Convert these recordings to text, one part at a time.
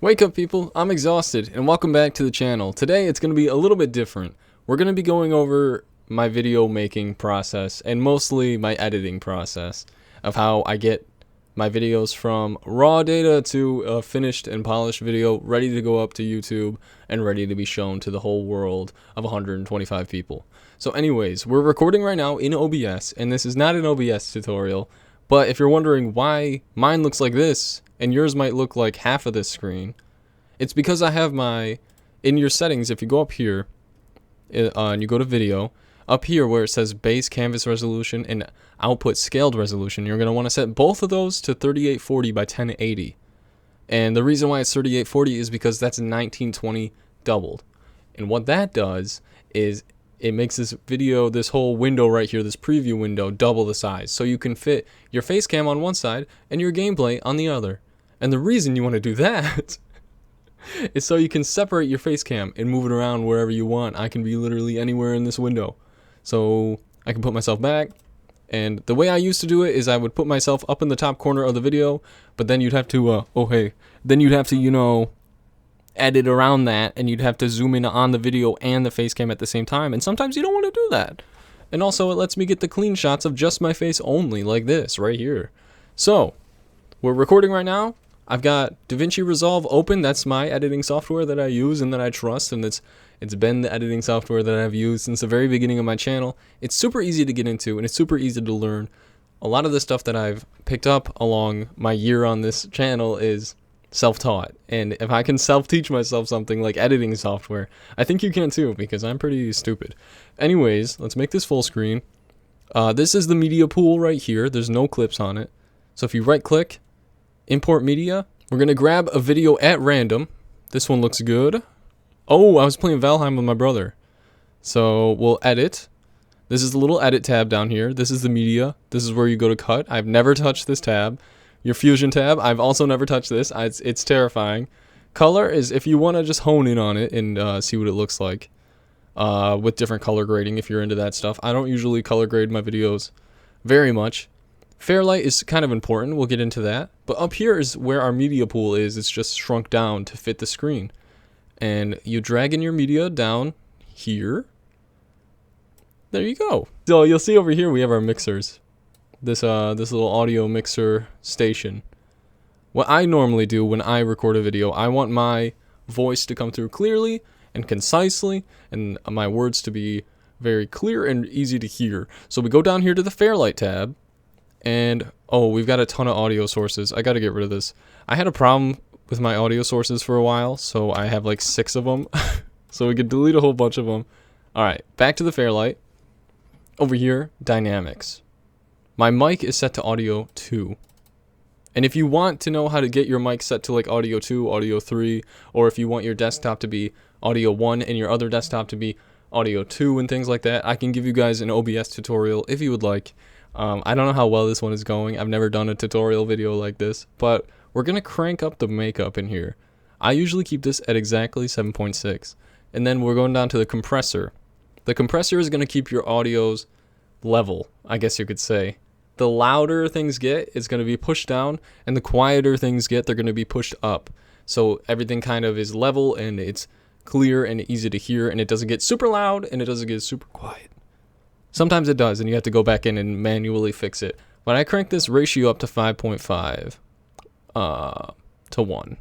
Wake up people, I'm exhausted and welcome back to the channel. Today it's going to be a little bit different. We're going to be going over my video making process and mostly my editing process of how I get my videos from raw data to a finished and polished video ready to go up to YouTube and ready to be shown to the whole world of 125 people. So anyways, we're recording right now in OBS and this is not an OBS tutorial, but if you're wondering why mine looks like this and yours might look like half of this screen, it's because I have in your settings, if you go up here and you go to video, up here where it says base canvas resolution and output scaled resolution, you're going to want to set both of those to 3840 by 1080. And the reason why it's 3840 is because that's 1920 doubled. And what that does is it makes this video, this whole window right here, this preview window, double the size. So you can fit your face cam on one side and your gameplay on the other. And the reason you want to do that is so you can separate your face cam and move it around wherever you want. I can be literally anywhere in this window. So I can put myself back. And the way I used to do it is I would put myself up in the top corner of the video, but then you'd have to, you know, edit around that, and you'd have to zoom in on the video and the face cam at the same time. And sometimes you don't want to do that. And also it lets me get the clean shots of just my face only, like this right here. So we're recording right now. I've got Davinci Resolve open. That's my editing software that I use and that I trust, and it's been the editing software that I've used since the very beginning of my channel. It's super easy to get into and it's super easy to learn. A lot of the stuff that I've picked up along my year on this channel is self-taught, and if I can self-teach myself something like editing software, I think you can too, because I'm pretty stupid. Anyways, let's make this full screen. This is the media pool right here. There's no clips on it. So if you right click, import media, we're gonna grab a video at random. This one looks good. Oh, I was playing Valheim with my brother. So we'll edit. This is the little edit tab down here. This is the media. This is where you go to cut. I've never touched this tab. Your fusion tab, I've also never touched this. It's terrifying. Color is if you want to just hone in on it and see what it looks like with different color grading if you're into that stuff. I don't usually color grade my videos very much. Fairlight is kind of important. We'll get into that. But up here is where our media pool is. It's just shrunk down to fit the screen. And you drag in your media down here. There you go. So you'll see over here we have our mixers. This little audio mixer station. What I normally do when I record a video, I want my voice to come through clearly and concisely, and my words to be very clear and easy to hear. So we go down here to the Fairlight tab, and oh, we've got a ton of audio sources. I gotta get rid of this. I had a problem with my audio sources for a while, so I have like 6 of them. So we could delete a whole bunch of them. Alright, back to the Fairlight. Over here, dynamics. My mic is set to audio 2. And if you want to know how to get your mic set to like audio 2, audio 3, or if you want your desktop to be audio 1 and your other desktop to be audio 2 and things like that, I can give you guys an OBS tutorial if you would like. I don't know how well this one is going. I've never done a tutorial video like this, but we're going to crank up the makeup in here. I usually keep this at exactly 7.6. And then we're going down to the compressor. The compressor is going to keep your audios level, I guess you could say. The louder things get, it's going to be pushed down, and the quieter things get, they're going to be pushed up. So everything kind of is level, and it's clear and easy to hear, and it doesn't get super loud, and it doesn't get super quiet. Sometimes it does, and you have to go back in and manually fix it. But I crank this ratio up to 5.5 to 1.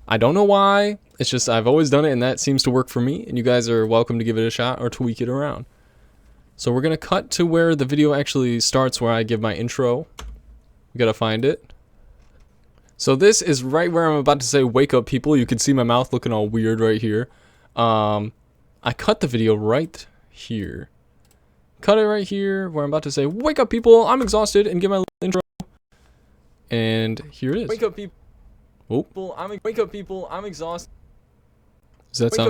I don't know why. It's just I've always done it, and that seems to work for me, and you guys are welcome to give it a shot or tweak it around. So we're going to cut to where the video actually starts, where I give my intro. We got to find it. So this is right where I'm about to say, wake up people. You can see my mouth looking all weird right here. I cut the video right here. Cut it right here where I'm about to say, wake up people, I'm exhausted, and give my intro. And here it is. Wake up people. Oh. Wake up people, I'm exhausted. Does that sound?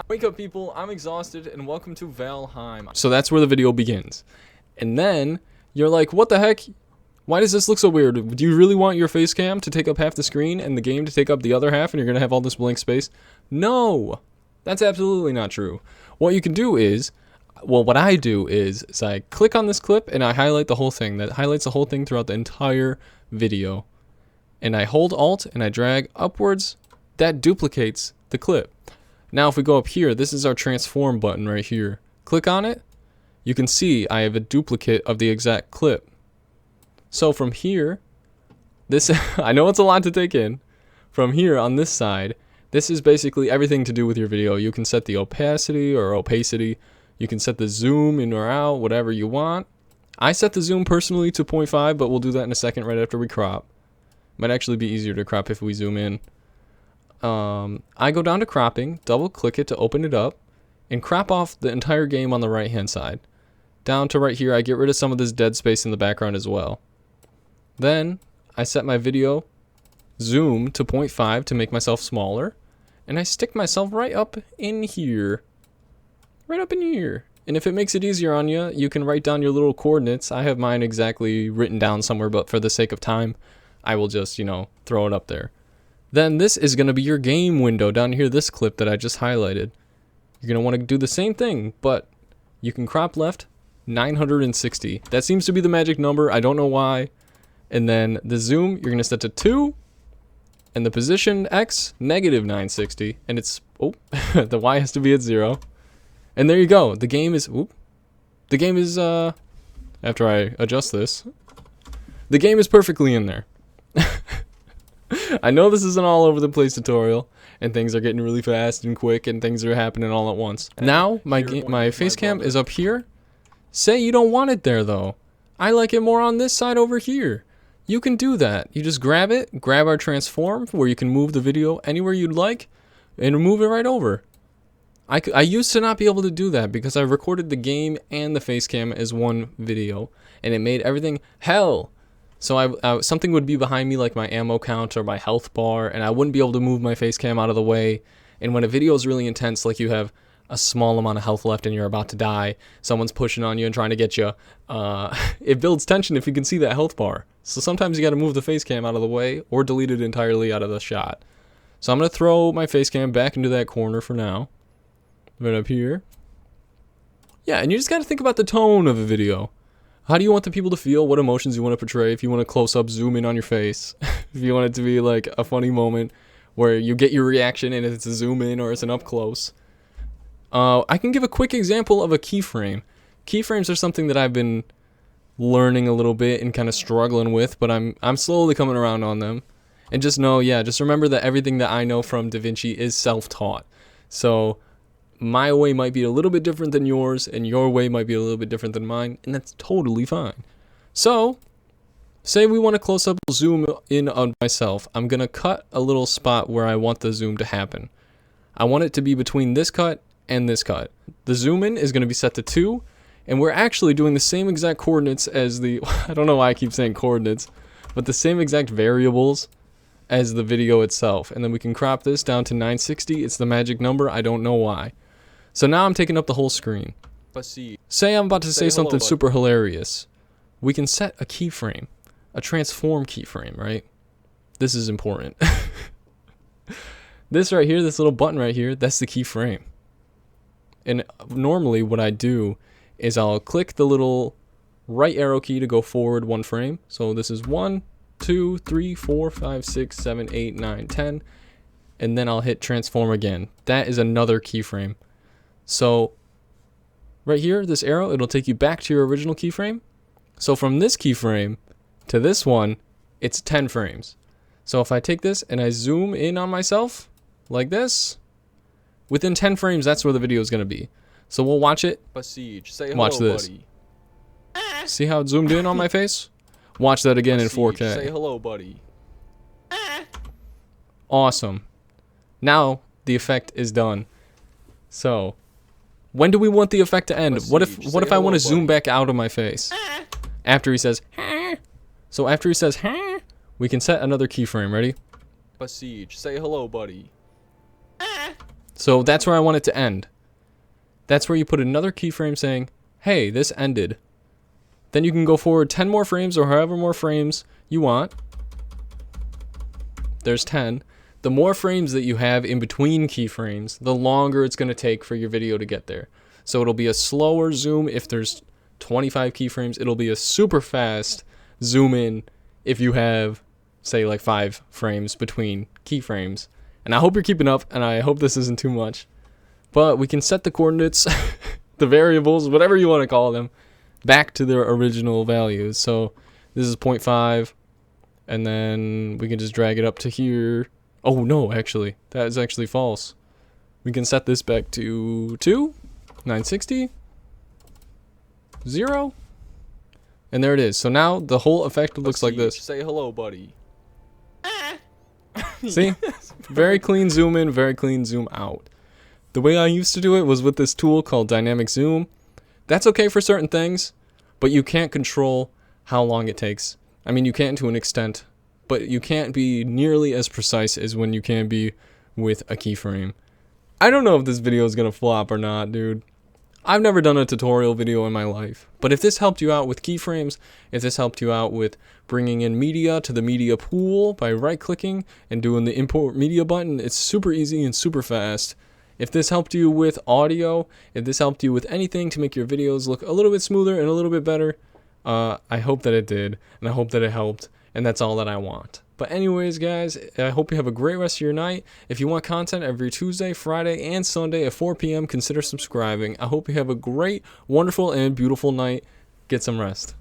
Wake up people, I'm exhausted, and welcome to Valheim. So that's where the video begins. And then you're like, what the heck? Why does this look so weird? Do you really want your face cam to take up half the screen and the game to take up the other half, and you're going to have all this blank space? No, that's absolutely not true. What you can do is, well, what I do is I click on this clip and I highlight the whole thing. That highlights the whole thing throughout the entire video. And I hold Alt and I drag upwards that duplicates the clip. Now if we go up here, this is our transform button right here. Click on it. You can see I have a duplicate of the exact clip. So from here, this I know it's a lot to take in. From here on this side, this is basically everything to do with your video. You can set the opacity or opacity. You can set the zoom in or out, whatever you want. I set the zoom personally to 0.5, but we'll do that in a second right after we crop. Might actually be easier to crop if we zoom in. I go down to cropping, double click it to open it up, and crop off the entire game on the right hand side. Down to right here, I get rid of some of this dead space in the background as well. Then I set my video zoom to 0.5 to make myself smaller, and I stick myself right up in here. Right up in here. And if it makes it easier on you, you can write down your little coordinates. I have mine exactly written down somewhere, but for the sake of time, I will just, throw it up there. Then this is going to be your game window down here, this clip that I just highlighted. You're going to want to do the same thing, but you can crop left 960. That seems to be the magic number. I don't know why. And then the zoom, you're going to set to 2. And the position X, negative 960. And it's, the Y has to be at 0. And there you go. The game is, after I adjust this, the game is perfectly in there. I know this is an all over the place tutorial, and things are getting really fast and quick, and things are happening all at once. Now, my face cam is up here. Say you don't want it there, though. I like it more on this side over here. You can do that. You just grab it, grab our transform, where you can move the video anywhere you'd like, and move it right over. I used to not be able to do that because I recorded the game and the face cam as one video, and it made everything hell. So something would be behind me, like my ammo count or my health bar, and I wouldn't be able to move my face cam out of the way. And when a video is really intense, like you have a small amount of health left and you're about to die, someone's pushing on you and trying to get you, it builds tension if you can see that health bar. So sometimes you got to move the face cam out of the way or delete it entirely out of the shot. So I'm going to throw my face cam back into that corner for now. Right up here. Yeah, and you just got to think about the tone of a video. How do you want the people to feel? What emotions you want to portray? If you want to close up, zoom in on your face. If you want it to be like a funny moment where you get your reaction and it's a zoom in or it's an up close. I can give a quick example of a keyframe. Keyframes are something that I've been learning a little bit and kind of struggling with, but I'm slowly coming around on them. And just know, just remember that everything that I know from Davinci is self-taught. So my way might be a little bit different than yours, and your way might be a little bit different than mine, and that's totally fine. So, say we want to close up zoom in on myself. I'm going to cut a little spot where I want the zoom to happen. I want it to be between this cut and this cut. The zoom in is going to be set to 2, and we're actually doing the same exact coordinates as the, I don't know why I keep saying coordinates, but the same exact variables as the video itself. And then we can crop this down to 960. It's the magic number. I don't know why. So now I'm taking up the whole screen. Say I'm about to say something super hilarious. We can set a keyframe, a transform keyframe, right? This is important. This right here, this little button right here, that's the keyframe. And normally what I do is I'll click the little right arrow key to go forward 1 frame. So this is 1, 2, 3, 4, 5, 6, 7, 8, 9, 10. And then I'll hit transform again. That is another keyframe. So right here, this arrow, it'll take you back to your original keyframe. So from this keyframe to this one, it's 10 frames. So if I take this and I zoom in on myself like this, within 10 frames, that's where the video is going to be. So we'll watch it. Watch this. Buddy. See how it zoomed in on my face? Watch that again in 4K. Say hello, buddy. Awesome. Now the effect is done. So when do we want the effect to end? What if I want to zoom back out of my face? After he says, so after he says, we can set another keyframe. Ready? Say hello, buddy. So that's where I want it to end. That's where you put another keyframe saying, hey, this ended. Then you can go forward 10 more frames or however more frames you want. There's 10. The more frames that you have in between keyframes, the longer it's going to take for your video to get there. So it'll be a slower zoom if there's 25 keyframes. It'll be a super fast zoom in if you have, say, like 5 frames between keyframes. And I hope you're keeping up, and I hope this isn't too much. But we can set the coordinates, the variables, whatever you want to call them, back to their original values. So this is 0.5, and then we can just drag it up to here. Oh no, actually, that is actually false. We can set this back to 2, 960, 0, and there it is. So now the whole effect looks like this. Say hello, buddy. See? Very clean zoom in, very clean zoom out. The way I used to do it was with this tool called dynamic zoom. That's okay for certain things, but you can't control how long it takes. I mean, you can to an extent, but you can't be nearly as precise as when you can be with a keyframe. I don't know if this video is gonna flop or not, dude. I've never done a tutorial video in my life, but if this helped you out with keyframes, if this helped you out with bringing in media to the media pool by right-clicking and doing the import media button, it's super easy and super fast. If this helped you with audio, if this helped you with anything to make your videos look a little bit smoother and a little bit better, I hope that it did, and I hope that it helped, and that's all that I want. But anyways, guys, I hope you have a great rest of your night. If you want content every Tuesday, Friday, and Sunday at 4 p.m., consider subscribing. I hope you have a great, wonderful, and beautiful night. Get some rest.